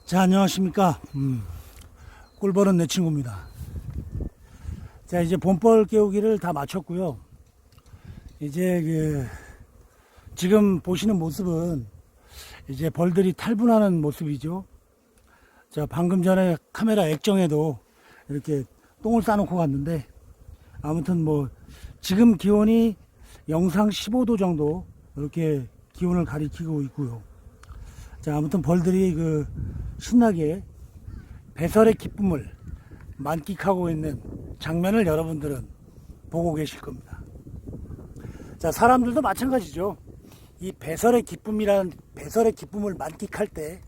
자, 안녕하십니까. 꿀벌은 내 친구입니다. 자, 이제 봄벌 깨우기를 다 마쳤고요. 이제 지금 보시는 모습은 이제 벌들이 탈분하는 모습이죠. 자, 방금 전에 카메라 액정에도 이렇게 똥을 싸놓고 갔는데, 아무튼 뭐 지금 기온이 영상 15도 정도 이렇게 기온을 가리키고 있고요. 자, 아무튼 벌들이 신나게 배설의 기쁨을 만끽하고 있는 장면을 여러분들은 보고 계실 겁니다. 자, 사람들도 마찬가지죠. 이 배설의 기쁨을 만끽할 때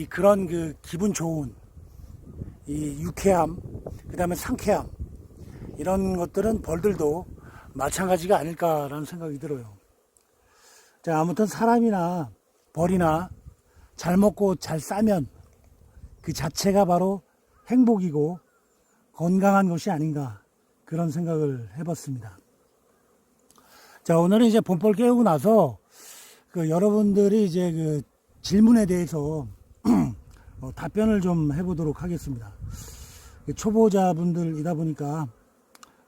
그런 기분 좋은 이 유쾌함, 그 다음에 상쾌함, 이런 것들은 벌들도 마찬가지가 아닐까라는 생각이 들어요. 자, 아무튼 사람이나 벌이나 잘 먹고 잘 싸면 그 자체가 바로 행복이고 건강한 것이 아닌가, 그런 생각을 해봤습니다. 자, 오늘은 이제 봄벌 깨우고 나서 여러분들이 이제 질문에 대해서 답변을 좀 해보도록 하겠습니다. 초보자분들이다 보니까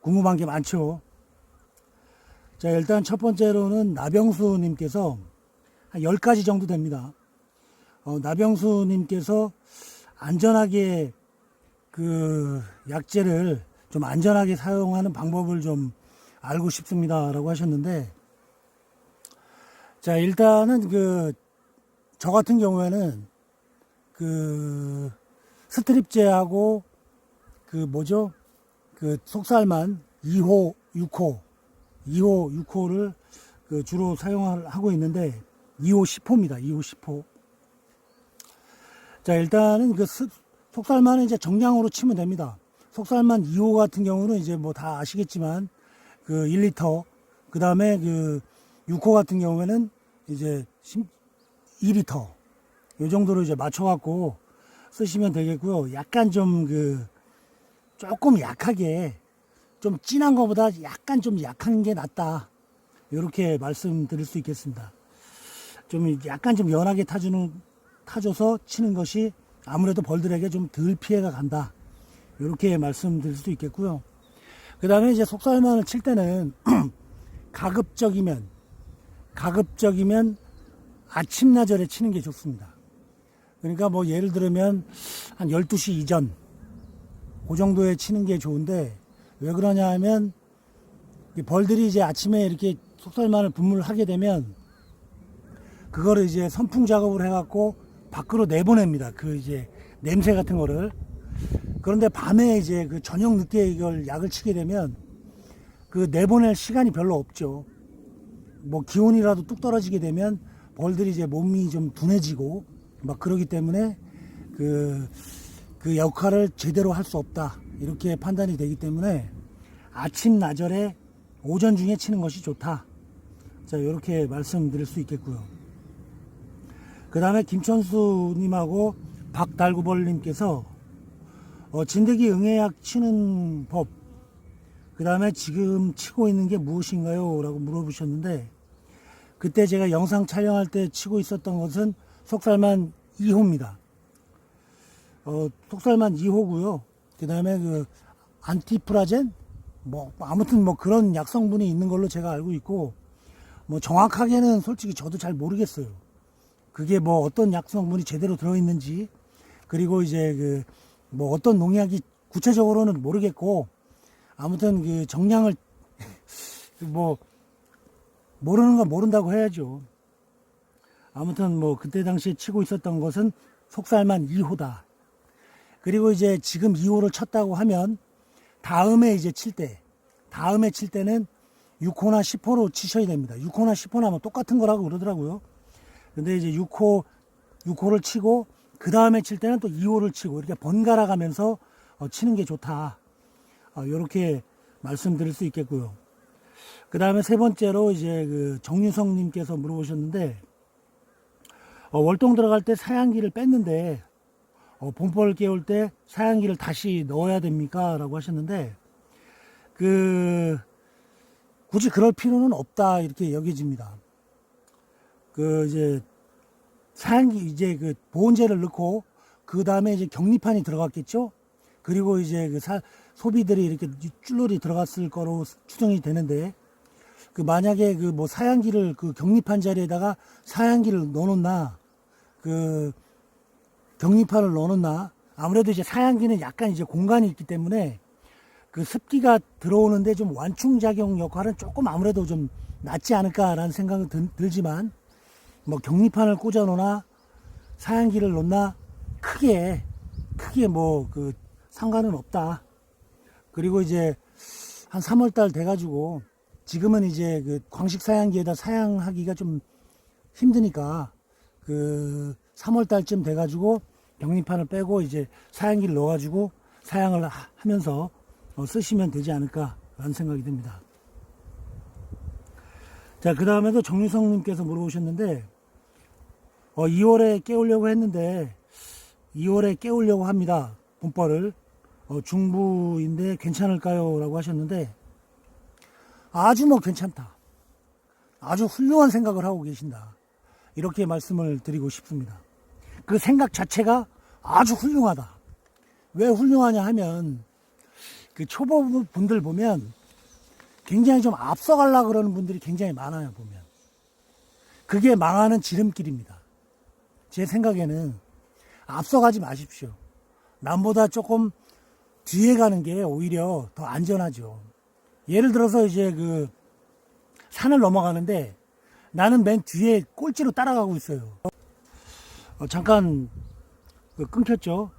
궁금한 게 많죠. 자, 일단 첫 번째로는 나병수님께서 한 10가지 정도 됩니다. 나병수님께서 안전하게 약재를 좀 안전하게 사용하는 방법을 좀 알고 싶습니다 라고 하셨는데, 자, 일단은 저 같은 경우에는 스트립제하고 속살만 2호, 6호를 주로 사용하고 있는데, 2호 10호입니다. 2호 10호. 자, 일단은 속살만은 이제 정량으로 치면 됩니다. 속살만 2호 같은 경우는 이제 뭐 다 아시겠지만 1리터, 그 다음에 6호 같은 경우에는 이제 2리터, 요 정도로 이제 맞춰갖고 쓰시면 되겠고요. 약간 조금 약하게, 좀 진한 것보다 약간 좀 약한 게 낫다, 이렇게 말씀드릴 수 있겠습니다. 좀 약간 좀 연하게 타줘서 치는 것이 아무래도 벌들에게 좀 덜 피해가 간다, 이렇게 말씀드릴 수 있겠고요. 그 다음에 이제 속살만을 칠 때는 가급적이면 아침나절에 치는 게 좋습니다. 그러니까 뭐 예를 들면 한 12시 이전, 그 정도에 치는 게 좋은데, 왜 그러냐 하면 벌들이 이제 아침에 이렇게 속살만을 분무하게 되면 그거를 이제 선풍 작업을 해갖고 밖으로 내보냅니다. 이제 냄새 같은 거를. 그런데 밤에 이제 저녁 늦게 이걸 약을 치게 되면 내보낼 시간이 별로 없죠. 뭐 기온이라도 뚝 떨어지게 되면 벌들이 이제 몸이 좀 둔해지고 막 그러기 때문에 그 역할을 제대로 할 수 없다, 이렇게 판단이 되기 때문에 아침 나절에 오전 중에 치는 것이 좋다. 자, 이렇게 말씀드릴 수 있겠고요. 그 다음에 김천수님하고 박달구벌님께서 진드기 응애약 치는 법, 그 다음에 지금 치고 있는 게 무엇인가요? 라고 물어보셨는데, 그때 제가 영상 촬영할 때 치고 있었던 것은 속살만 2호입니다. 속살만 2호고요. 그 다음에 안티프라젠? 아무튼 그런 약성분이 있는 걸로 제가 알고 있고, 정확하게는 솔직히 저도 잘 모르겠어요. 그게 어떤 약성분이 제대로 들어있는지, 그리고 이제 어떤 농약이 구체적으로는 모르겠고, 아무튼 정량을 모르는 건 모른다고 해야죠. 아무튼 그때 당시에 치고 있었던 것은 속살만 2호다. 그리고 이제 지금 2호를 쳤다고 하면 다음에 칠 때는 6호나 10호로 치셔야 됩니다. 6호나 10호나 뭐 똑같은 거라고 그러더라고요. 근데 이제 6호를 치고 그 다음에 칠 때는 또 2호를 치고, 이렇게 번갈아 가면서 치는 게 좋다, 이렇게 말씀드릴 수 있겠고요. 그 다음에 세 번째로 이제 정유성님께서 물어보셨는데, 월동 들어갈 때 사양기를 뺐는데 봄벌 깨울 때 사양기를 다시 넣어야 됩니까? 라고 하셨는데, 굳이 그럴 필요는 없다, 이렇게 여겨집니다. 이제 사양기, 보온재를 넣고 그 다음에 이제 격리판이 들어갔겠죠. 그리고 이제 그 소비들이 이렇게 줄줄이 들어갔을 거로 추정이 되는데, 그 만약에 그 뭐 사양기를 그 격리판 자리에다가 사양기를 넣어놓나, 그 격리판을 넣어놓나, 아무래도 이제 사양기는 약간 이제 공간이 있기 때문에 그 습기가 들어오는데 좀 완충작용 역할은 조금 아무래도 좀 낫지 않을까라는 생각은 들지만, 뭐 격리판을 꽂아 놓나 사양기를 놓나 크게 뭐 그 상관은 없다. 그리고 이제 한 3월달 돼가지고 지금은 이제 그 광식 사양기에다 사양하기가 좀 힘드니까 그 3월달쯤 돼가지고 격리판을 빼고 이제 사양기를 넣어가지고 사양을 하면서 쓰시면 되지 않을까라는 생각이 듭니다. 자, 그 다음에도 정유성님께서 물어보셨는데, 2월에 깨우려고 했는데 2월에 깨우려고 합니다. 본벌을 중부인데 괜찮을까요? 라고 하셨는데, 아주 뭐 괜찮다. 아주 훌륭한 생각을 하고 계신다. 이렇게 말씀을 드리고 싶습니다. 그 생각 자체가 아주 훌륭하다. 왜 훌륭하냐 하면, 그 초보 분들 보면 굉장히 좀 앞서가려고 그러는 분들이 굉장히 많아요, 보면. 그게 망하는 지름길입니다. 제 생각에는 앞서가지 마십시오. 남보다 조금 뒤에 가는 게 오히려 더 안전하죠. 예를 들어서 이제 그 산을 넘어가는데 나는 맨 뒤에 꼴찌로 따라가고 있어요. 잠깐 끊겼죠.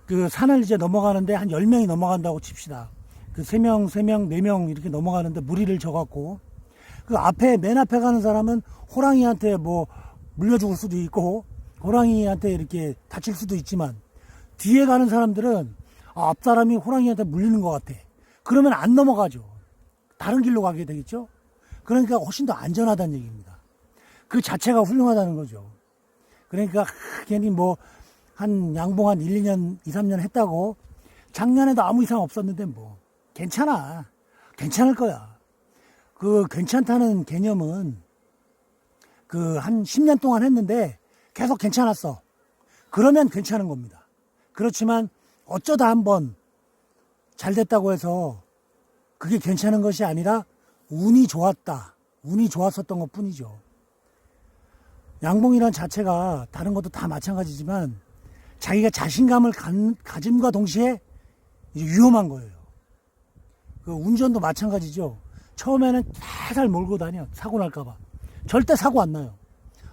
그 산을 이제 넘어가는데 한 10명이 넘어간다고 칩시다. 그 3명, 4명 이렇게 넘어가는데 무리를 져갖고, 그 맨 앞에 가는 사람은 호랑이한테 뭐 물려 죽을 수도 있고, 호랑이한테 이렇게 다칠 수도 있지만, 뒤에 가는 사람들은 앞 사람이 호랑이한테 물리는 것 같아. 그러면 안 넘어가죠. 다른 길로 가게 되겠죠. 그러니까 훨씬 더 안전하다는 얘기입니다. 그 자체가 훌륭하다는 거죠. 그러니까 괜히 뭐 한 양봉 한 1, 2년, 2, 3년 했다고 작년에도 아무 이상 없었는데 뭐 괜찮아. 괜찮을 거야. 그 괜찮다는 개념은 그 한 10년 동안 했는데 계속 괜찮았어. 그러면 괜찮은 겁니다. 그렇지만 어쩌다 한번 잘 됐다고 해서 그게 괜찮은 것이 아니라 운이 좋았다. 운이 좋았었던 것 뿐이죠. 양봉이란 자체가 다른 것도 다 마찬가지지만 자기가 자신감을 가짐과 동시에 이제 위험한 거예요. 그 운전도 마찬가지죠. 처음에는 살살 몰고 다녀. 사고 날까봐. 절대 사고 안 나요.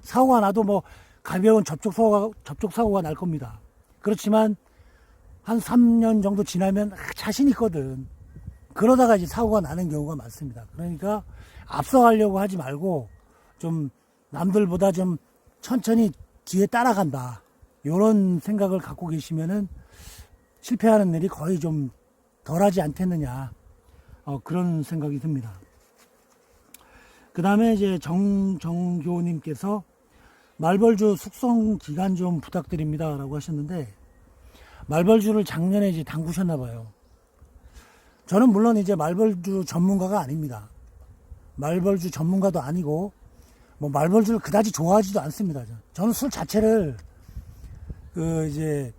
사고가 나도 뭐 가벼운 접촉사고가 날 겁니다. 그렇지만 한 3년 정도 지나면 자신 있거든. 그러다가 이제 사고가 나는 경우가 많습니다. 그러니까 앞서가려고 하지 말고 좀 남들보다 좀 천천히 뒤에 따라간다. 이런 생각을 갖고 계시면은 실패하는 일이 거의 좀 덜하지 않겠느냐. 그런 생각이 듭니다. 그 다음에 이제 정교님께서 말벌주 숙성 기간 좀 부탁드립니다. 라고 하셨는데, 말벌주를 작년에 이제 담그셨나 봐요. 저는 물론 이제 말벌주 전문가가 아닙니다. 말벌주 전문가도 아니고, 뭐 말벌주를 그다지 좋아하지도 않습니다. 저는 술 자체를 이제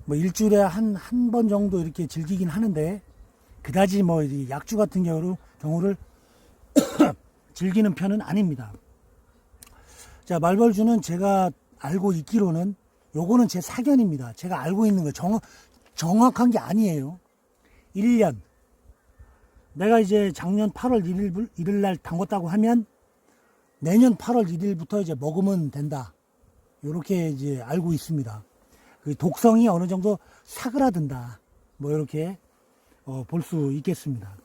뭐 일주일에 한 번 정도 이렇게 즐기긴 하는데, 그다지 뭐 약주 같은 경우를 즐기는 편은 아닙니다. 자, 말벌주는 제가 알고 있기로는 요거는 제 사견입니다. 제가 알고 있는 거 정확한 게 아니에요. 1년. 내가 이제 작년 8월 1일 날 담궜다고 하면 내년 8월 1일부터 이제 먹으면 된다. 요렇게 이제 알고 있습니다. 그 독성이 어느 정도 사그라든다. 뭐 이렇게 볼 수 있겠습니다.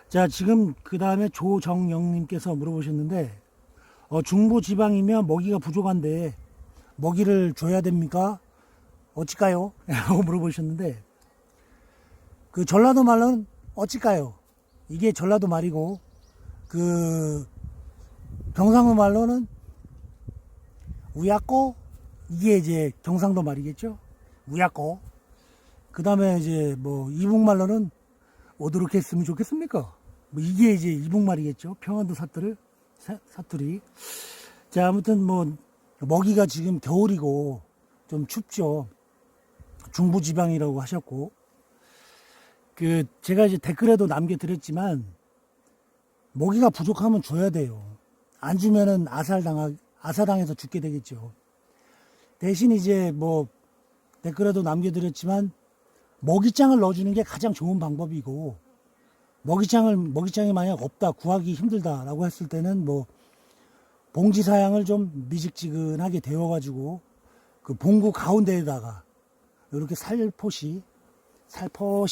자, 지금 그 다음에 조정영님께서 물어보셨는데, 중부 지방이면 먹이가 부족한데 먹이를 줘야 됩니까? 어찌까요? 라고 물어보셨는데, 그 전라도 말로는 어찌까요? 이게 전라도 말이고, 그 경상도 말로는 우야꼬, 이게 이제 경상도 말이겠죠? 우야꼬. 그 다음에 이제 뭐 이북말로는 어떻게 했으면 좋겠습니까? 뭐 이게 이제 이북말이겠죠? 평안도 사투리. 자, 아무튼 뭐 먹이가 지금 겨울이고 좀 춥죠. 중부지방이라고 하셨고, 제가 이제 댓글에도 남겨드렸지만, 먹이가 부족하면 줘야 돼요. 안 주면은 아사당해서 죽게 되겠죠. 대신 이제 뭐, 댓글에도 남겨드렸지만, 먹이장을 넣어주는 게 가장 좋은 방법이고, 먹이장이 만약 없다, 구하기 힘들다라고 했을 때는 뭐, 봉지 사양을 좀 미직지근하게 데워가지고, 그 봉구 가운데에다가, 이렇게 살포시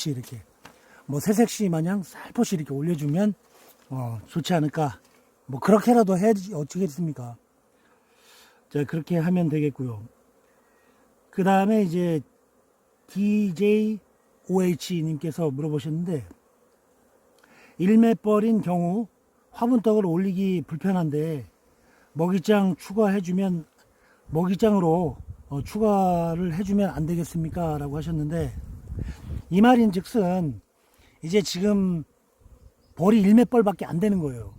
이렇게, 뭐, 새색시 마냥 살포시 이렇게 올려주면, 좋지 않을까. 뭐, 그렇게라도 해야지, 어쩌겠습니까. 자, 그렇게 하면 되겠고요. 그 다음에 이제, DJOH님께서 물어보셨는데, 일매벌인 경우 화분떡을 올리기 불편한데 먹이장 추가해주면 먹이장으로 추가를 해주면 안 되겠습니까? 라고 하셨는데, 이 말인즉슨 이제 지금 벌이 일매벌밖에 안 되는 거예요.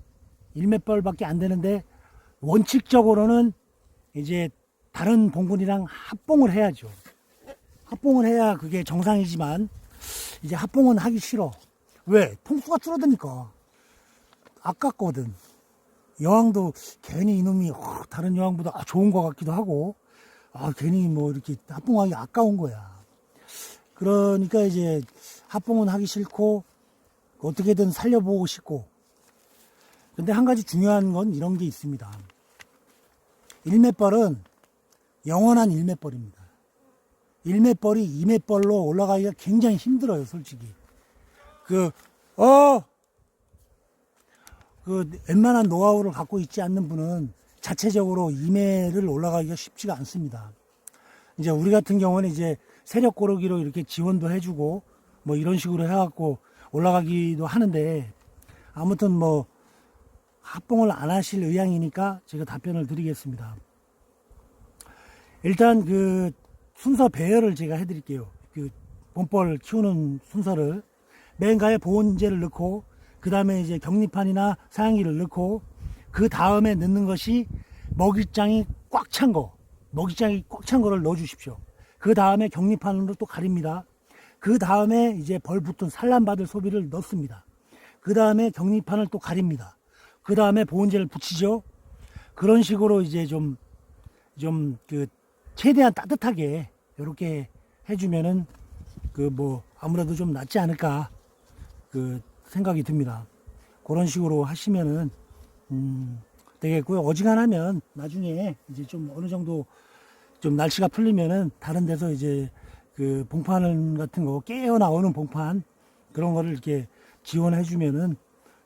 일매벌밖에 안 되는데 원칙적으로는 이제 다른 봉군이랑 합봉을 해야죠. 합봉을 해야 그게 정상이지만 이제 합봉은 하기 싫어. 왜? 통수가 줄어드니까. 아깝거든. 여왕도 괜히 이놈이 다른 여왕보다 좋은 것 같기도 하고, 괜히 뭐 이렇게 합봉하기 아까운 거야. 그러니까 이제 합봉은 하기 싫고 어떻게든 살려보고 싶고. 근데 한 가지 중요한 건 이런 게 있습니다. 일매벌은 영원한 일매벌입니다. 일매벌이 이매벌로 올라가기가 굉장히 힘들어요, 솔직히. 웬만한 노하우를 갖고 있지 않는 분은 자체적으로 이매를 올라가기가 쉽지가 않습니다. 이제 우리 같은 경우는 이제 세력 고르기로 이렇게 지원도 해주고 뭐 이런 식으로 해갖고 올라가기도 하는데, 아무튼 뭐 합봉을 안 하실 의향이니까 제가 답변을 드리겠습니다. 일단 순서 배열을 제가 해드릴게요. 봄벌 키우는 순서를 맨 가에 보온재를 넣고, 그 다음에 이제 격리판이나 사양기를 넣고, 그 다음에 넣는 것이 먹이장이 꽉 찬 거를 넣어 주십시오. 그 다음에 격리판으로 또 가립니다. 그 다음에 이제 벌 붙은 산란받을 소비를 넣습니다. 그 다음에 격리판을 또 가립니다. 그 다음에 보온재를 붙이죠. 그런 식으로 이제 최대한 따뜻하게 이렇게 해주면은 아무래도 좀 낫지 않을까 생각이 듭니다. 그런 식으로 하시면은 되겠고요. 어지간하면 나중에 이제 좀 어느 정도 좀 날씨가 풀리면은 다른 데서 이제 봉판 같은 거 깨어 나오는 봉판 그런 거를 이렇게 지원해 주면은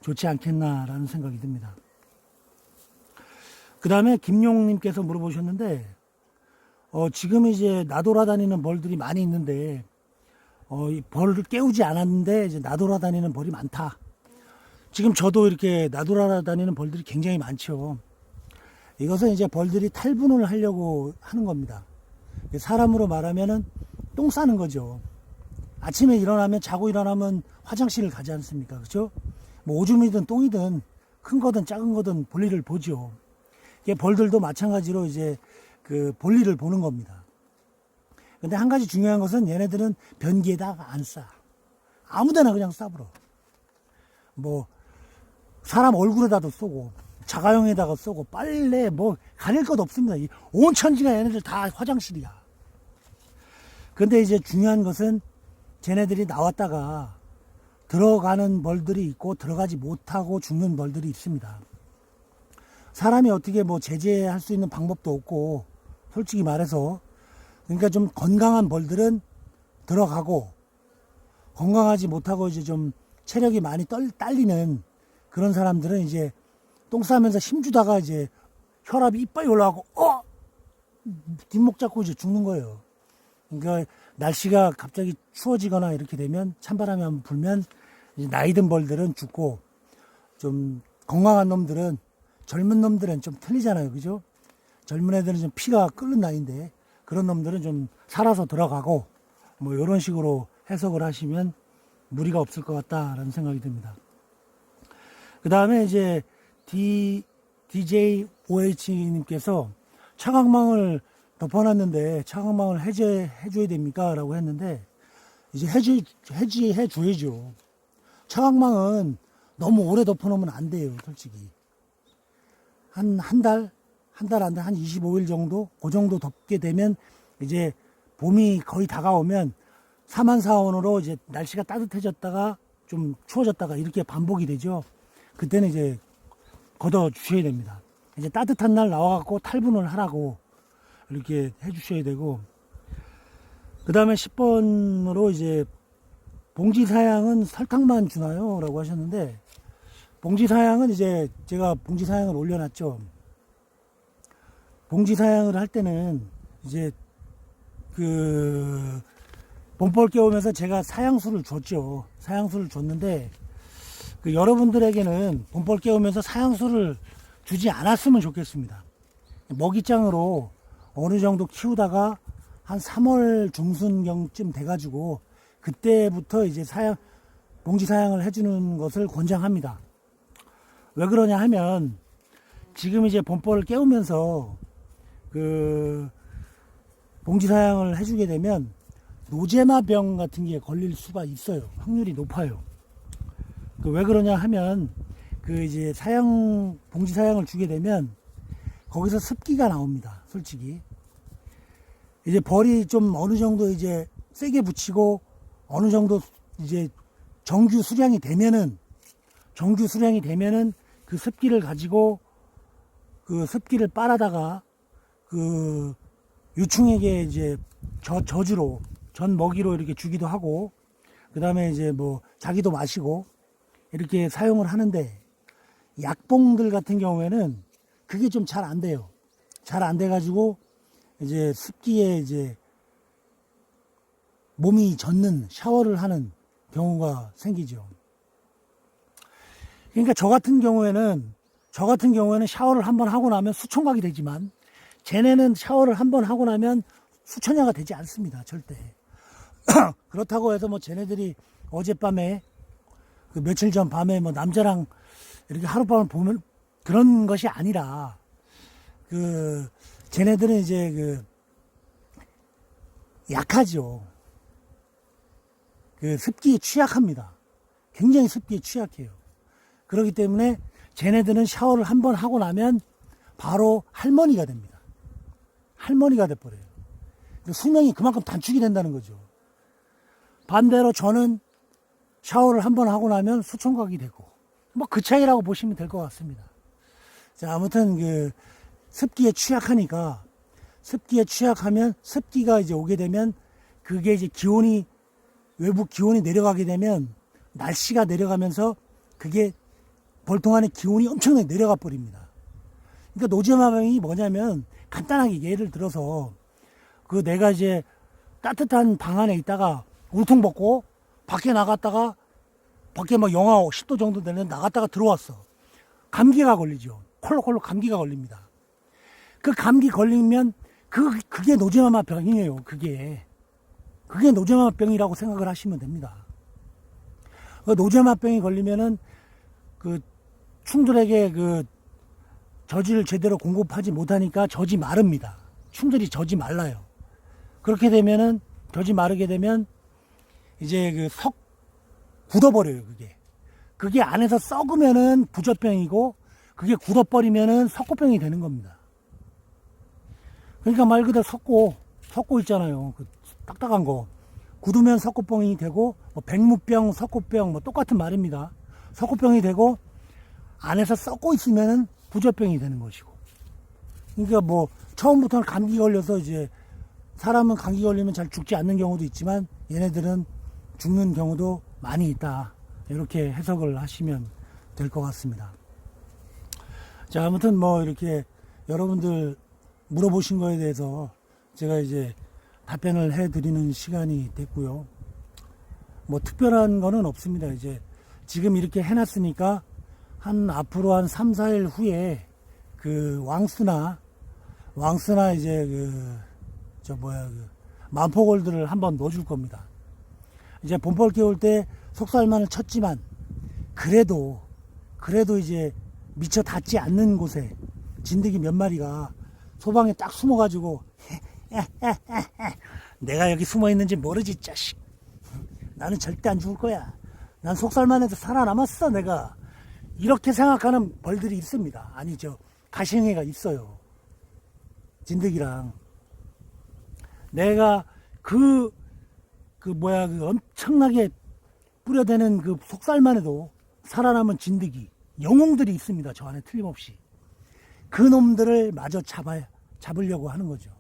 좋지 않겠나라는 생각이 듭니다. 그 다음에 김용님께서 물어보셨는데, 지금 이제 나돌아다니는 벌들이 많이 있는데, 이 벌을 깨우지 않았는데 이제 나돌아다니는 벌이 많다. 지금 저도 이렇게 나돌아다니는 벌들이 굉장히 많죠. 이것은 이제 벌들이 탈분을 하려고 하는 겁니다. 사람으로 말하면은 똥 싸는 거죠. 아침에 자고 일어나면 화장실을 가지 않습니까? 그렇죠? 뭐 오줌이든 똥이든 큰 거든 작은 거든 볼일을 보죠. 벌들도 마찬가지로 이제 볼일을 보는 겁니다. 근데 한 가지 중요한 것은 얘네들은 변기에다가 안 싸. 아무데나 그냥 싸버려. 뭐 사람 얼굴에다도 쏘고 자가용에다가 쏘고 빨래 뭐 가릴 것 없습니다. 온 천지가 얘네들 다 화장실이야. 근데 이제 중요한 것은 쟤네들이 나왔다가 들어가는 벌들이 있고 들어가지 못하고 죽는 벌들이 있습니다. 사람이 어떻게 뭐 제재할 수 있는 방법도 없고, 솔직히 말해서, 그러니까 좀 건강한 벌들은 들어가고, 건강하지 못하고 이제 좀 체력이 많이 딸리는 그런 사람들은 이제 똥 싸면서 힘주다가 이제 혈압이 이빨이 올라가고, 뒷목 잡고 이제 죽는 거예요. 그러니까 날씨가 갑자기 추워지거나 이렇게 되면, 찬바람이 한번 불면 이제 나이 든 벌들은 죽고, 좀 건강한 놈들은, 젊은 놈들은 좀 틀리잖아요. 그죠? 젊은 애들은 좀 피가 끓는 나이인데, 그런 놈들은 좀 살아서 들어가고, 뭐 이런 식으로 해석을 하시면 무리가 없을 것 같다라는 생각이 듭니다. 그 다음에 이제 DJOH님께서 차광망을 덮어놨는데 차광망을 해제해줘야 됩니까? 라고 했는데, 이제 해줘야죠. 차광망은 너무 오래 덮어놓으면 안 돼요, 솔직히. 한 달 안 돼, 한 25일 정도? 그 정도 덮게 되면, 이제 봄이 거의 다가오면, 사만사원으로 이제 날씨가 따뜻해졌다가, 좀 추워졌다가 이렇게 반복이 되죠. 그때는 이제 걷어 주셔야 됩니다. 이제 따뜻한 날 나와갖고 탈분을 하라고 이렇게 해주셔야 되고, 그 다음에 10번으로 이제 봉지사양은 설탕만 주나요? 라고 하셨는데, 봉지사양은 이제 제가 봉지사양을 올려놨죠. 봉지사양을 할 때는 이제 그 봄벌 깨우면서 제가 사양수를 줬죠. 사양수를 줬는데, 그 여러분들에게는 봄벌 깨우면서 사양수를 주지 않았으면 좋겠습니다. 먹이장으로 어느 정도 키우다가 한 3월 중순경쯤 돼가지고 그때부터 이제 봉지 사양을 해주는 것을 권장합니다. 왜 그러냐 하면 지금 이제 봄벌을 깨우면서 그 봉지 사양을 해주게 되면 노제마병 같은 게 걸릴 수가 있어요. 확률이 높아요. 왜 그러냐 하면 그 이제 봉지 사양을 주게 되면 거기서 습기가 나옵니다. 솔직히. 이제 벌이 좀 어느 정도 이제 세게 붙이고 어느 정도 이제 정규 수량이 되면은 그 습기를 가지고 그 습기를 빨아다가 그 유충에게 이제 저주로 전 먹이로 이렇게 주기도 하고, 그 다음에 이제 뭐 자기도 마시고 이렇게 사용을 하는데, 약봉들 같은 경우에는 그게 좀 잘 안 돼요. 잘 안 돼가지고 이제 습기에 이제 몸이 젖는, 샤워를 하는 경우가 생기죠. 그러니까 저 같은 경우에는 샤워를 한번 하고 나면 수청각이 되지만, 쟤네는 샤워를 한번 하고 나면 수천야가 되지 않습니다. 절대. 그렇다고 해서 뭐 쟤네들이 어젯밤에 그 며칠 전 밤에 뭐 남자랑 이렇게 하룻밤을 보면 그런 것이 아니라, 그 쟤네들은 이제 그 약하죠. 그 습기에 취약합니다. 굉장히 습기에 취약해요. 그렇기 때문에 쟤네들은 샤워를 한번 하고 나면 바로 할머니가 됩니다. 할머니가 돼버려요. 수명이 그만큼 단축이 된다는 거죠. 반대로 저는 샤워를 한번 하고 나면 수청각이 되고, 뭐 그 차이라고 보시면 될 것 같습니다. 자, 아무튼 그 습기에 취약하니까, 습기에 취약하면 습기가 이제 오게 되면 그게 이제 외부 기온이 내려가게 되면 날씨가 내려가면서 그게 벌통 안에 기온이 엄청나게 내려가 버립니다. 그러니까 노제마병이 뭐냐면, 간단하게 예를 들어서 그 내가 이제 따뜻한 방 안에 있다가 울퉁 벗고 밖에 나갔다가 밖에 막 영하 10도 정도 되는 나갔다가 들어왔어. 감기가 걸리죠. 콜록콜록 감기가 걸립니다. 그 감기 걸리면 그게 노제마병이에요. 그게 노제마병이라고 생각을 하시면 됩니다. 그 노제마병이 걸리면은 그 충들에게 그 젖을 제대로 공급하지 못하니까 젖이 마릅니다. 충들이 젖이 말라요. 그렇게 되면은 젖이 마르게 되면 이제 그 굳어버려요. 그게 안에서 썩으면은 부젖병이고, 그게 굳어버리면은 석고병이 되는 겁니다. 그러니까 말 그대로 석고 있잖아요. 그 딱딱한 거. 굳으면 석고병이 되고, 뭐 백무병, 석고병, 뭐 똑같은 말입니다. 석고병이 되고, 안에서 썩고 있으면은 부젖병이 되는 것이고. 그러니까 뭐 처음부터는 감기 걸려서 이제 사람은 감기 걸리면 잘 죽지 않는 경우도 있지만, 얘네들은 죽는 경우도 많이 있다. 이렇게 해석을 하시면 될 것 같습니다. 자, 아무튼 뭐 이렇게 여러분들 물어보신 거에 대해서 제가 이제 답변을 해드리는 시간이 됐고요. 뭐 특별한 거는 없습니다. 이제 지금 이렇게 해놨으니까 앞으로 한 3, 4일 후에 그 왕수나 이제 만포골들을 한번 넣어줄 겁니다. 이제 봄벌 깨울 때 속살만을 쳤지만, 그래도 이제 미처 닿지 않는 곳에 진드기 몇 마리가 소방에 딱 숨어가지고 내가 여기 숨어 있는지 모르지, 자식. 나는 절대 안 죽을 거야. 난 속살만 해도 살아남았어, 내가. 이렇게 생각하는 벌들이 있습니다. 아니죠. 가시형애가 있어요. 진드기랑. 내가 그 엄청나게 뿌려대는 그 속살만 해도 살아남은 진드기, 영웅들이 있습니다. 저 안에 틀림없이. 그 놈들을 마저 잡으려고 하는 거죠.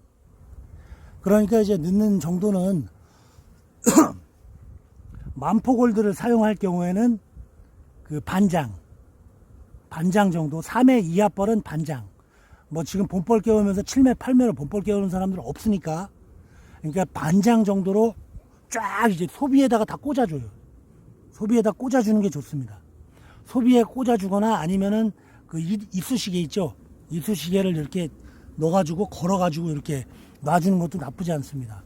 그러니까 이제 넣는 정도는 만포골드를 사용할 경우에는 그 반장 정도, 3회 이하 벌은 반장. 뭐 지금 본벌 깨우면서 7매, 8매로 본벌 깨우는 사람들은 없으니까, 그러니까 반장 정도로 쫙 이제 소비에다가 다 꽂아줘요. 소비에다 꽂아주는 게 좋습니다. 소비에 꽂아주거나 아니면은 그 이쑤시개 있죠? 이쑤시개를 이렇게 넣어가지고 걸어가지고 이렇게 놔주는 것도 나쁘지 않습니다.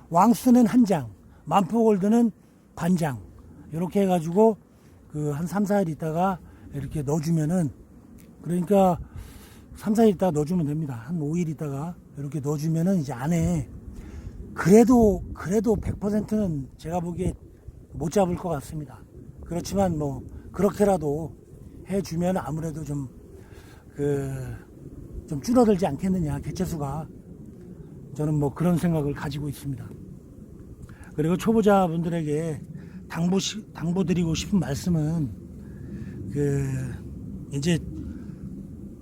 왕스는 한 장, 만포골드는 반장. 이렇게 해가지고 그 한 3, 4일 있다가 이렇게 넣어주면은, 그러니까 3, 4일 있다가 넣어주면 됩니다. 한 5일 있다가 이렇게 넣어주면은 이제 안에 그래도 100%는 제가 보기에 못 잡을 것 같습니다. 그렇지만 뭐 그렇게라도 해주면 아무래도 좀 줄어들지 않겠느냐, 개체수가. 저는 뭐 그런 생각을 가지고 있습니다. 그리고 초보자분들에게 당부드리고 싶은 말씀은, 이제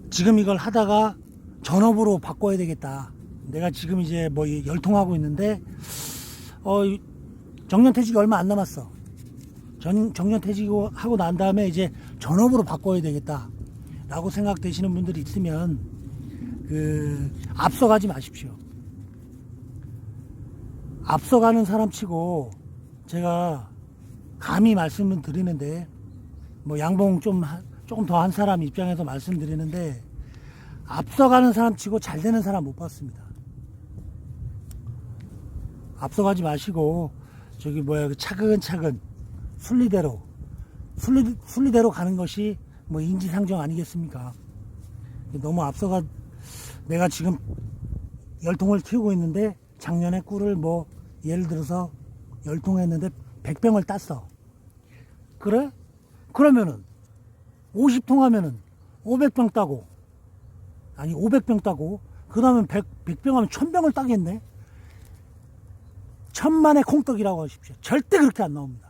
지금 이걸 하다가 전업으로 바꿔야 되겠다. 내가 지금 이제 뭐 열통하고 있는데, 정년퇴직이 얼마 안 남았어. 정년퇴직하고 난 다음에 이제 전업으로 바꿔야 되겠다 라고 생각되시는 분들이 있으면, 앞서가지 마십시오. 앞서가는 사람 치고 제가 감히 말씀을 드리는데, 뭐 양봉 조금 더 한 사람 입장에서 말씀드리는데, 앞서가는 사람 치고 잘 되는 사람 못 봤습니다. 앞서가지 마시고 차근차근 순리대로 가는 것이 뭐 인지상정 아니겠습니까? 너무 내가 지금 열통을 키우고 있는데 작년에 꿀을 뭐 예를 들어서 열통했는데 100병을 땄어. 그래? 그러면은 50통 하면은 500병 따고, 아니 500병 따고, 그 다음에 100병 하면 1000병을 따겠네. 천만의 콩떡이라고 하십시오. 절대 그렇게 안 나옵니다.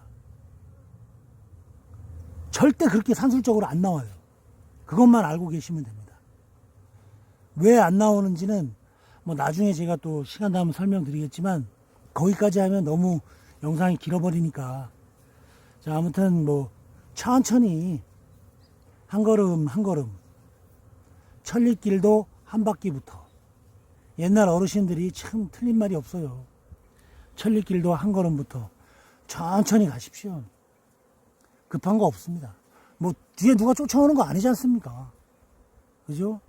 절대 그렇게 산술적으로 안 나와요. 그것만 알고 계시면 됩니다. 왜 안 나오는지는 뭐 나중에 제가 또 시간 나면 설명드리겠지만, 거기까지 하면 너무 영상이 길어버리니까. 자, 아무튼 뭐 천천히 한 걸음 한 걸음, 천리길도 한 바퀴부터. 옛날 어르신들이 참 틀린 말이 없어요. 천리길도 한 걸음부터 천천히 가십시오. 급한 거 없습니다. 뭐 뒤에 누가 쫓아오는 거 아니지 않습니까? 그죠?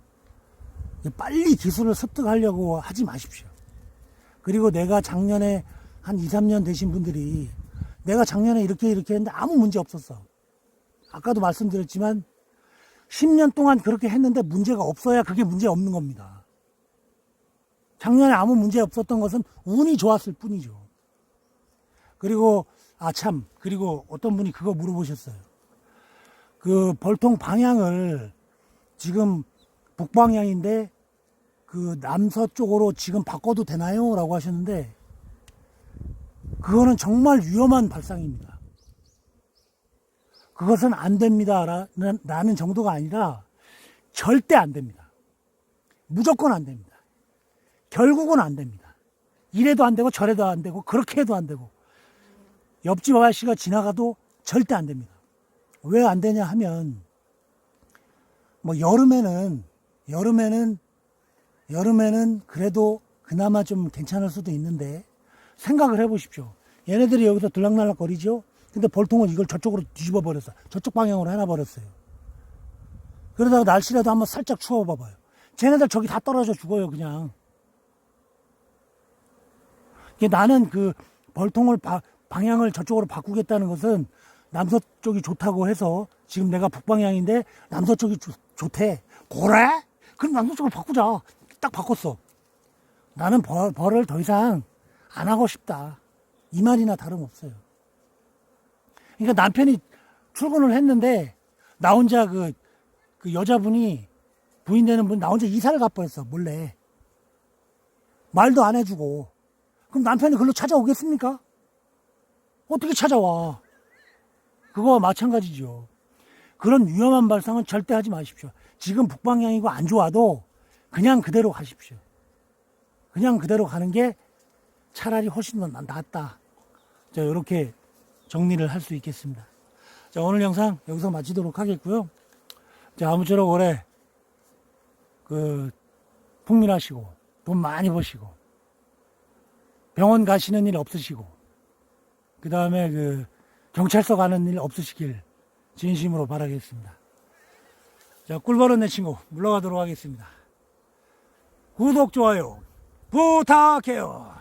빨리 기술을 습득하려고 하지 마십시오. 그리고 내가 작년에 한 2, 3년 되신 분들이, 내가 작년에 이렇게 했는데 아무 문제 없었어. 아까도 말씀드렸지만 10년 동안 그렇게 했는데 문제가 없어야 그게 문제 없는 겁니다. 작년에 아무 문제 없었던 것은 운이 좋았을 뿐이죠. 그리고 그리고 어떤 분이 그거 물어보셨어요. 그 벌통 방향을 지금 북방향인데 그 남서쪽으로 지금 바꿔도 되나요? 라고 하셨는데, 그거는 정말 위험한 발상입니다. 그것은 안 됩니다 라는 정도가 아니라 절대 안 됩니다. 무조건 안 됩니다. 결국은 안 됩니다. 이래도 안 되고 저래도 안 되고 그렇게 해도 안 되고, 옆집 아저씨가 지나가도 절대 안 됩니다. 왜 안 되냐 하면, 뭐 여름에는 그래도 그나마 좀 괜찮을 수도 있는데, 생각을 해보십시오. 얘네들이 여기서 들락날락 거리죠? 근데 벌통은 이걸 저쪽으로 뒤집어 버렸어. 저쪽 방향으로 해놔버렸어요. 그러다가 날씨라도 한번 살짝 추워봐봐요. 쟤네들 저기 다 떨어져 죽어요, 그냥. 나는 그 벌통을 방향을 저쪽으로 바꾸겠다는 것은, 남서쪽이 좋다고 해서, 지금 내가 북방향인데 남서쪽이 좋대. 그래? 그럼 남서쪽으로 바꾸자. 딱 바꿨어. 나는 벌을 더 이상 안 하고 싶다. 이 말이나 다름없어요. 그러니까 남편이 출근을 했는데 나 혼자 그 여자분이 부인 되는 분 나 혼자 이사를 가버렸어. 몰래. 말도 안 해주고. 그럼 남편이 글로 찾아오겠습니까? 어떻게 찾아와? 그거와 마찬가지죠. 그런 위험한 발상은 절대 하지 마십시오. 지금 북방향이고 안 좋아도 그냥 그대로 가십시오. 그냥 그대로 가는 게 차라리 훨씬 더 낫다. 자, 이렇게 정리를 할 수 있겠습니다. 자, 오늘 영상 여기서 마치도록 하겠고요. 자, 아무쪼록 올해 풍밀하시고 돈 많이 버시고 병원 가시는 일 없으시고 그 다음에 경찰서 가는 일 없으시길 진심으로 바라겠습니다. 자, 꿀벌은 내 친구 물러가도록 하겠습니다. 구독, 좋아요 부탁해요.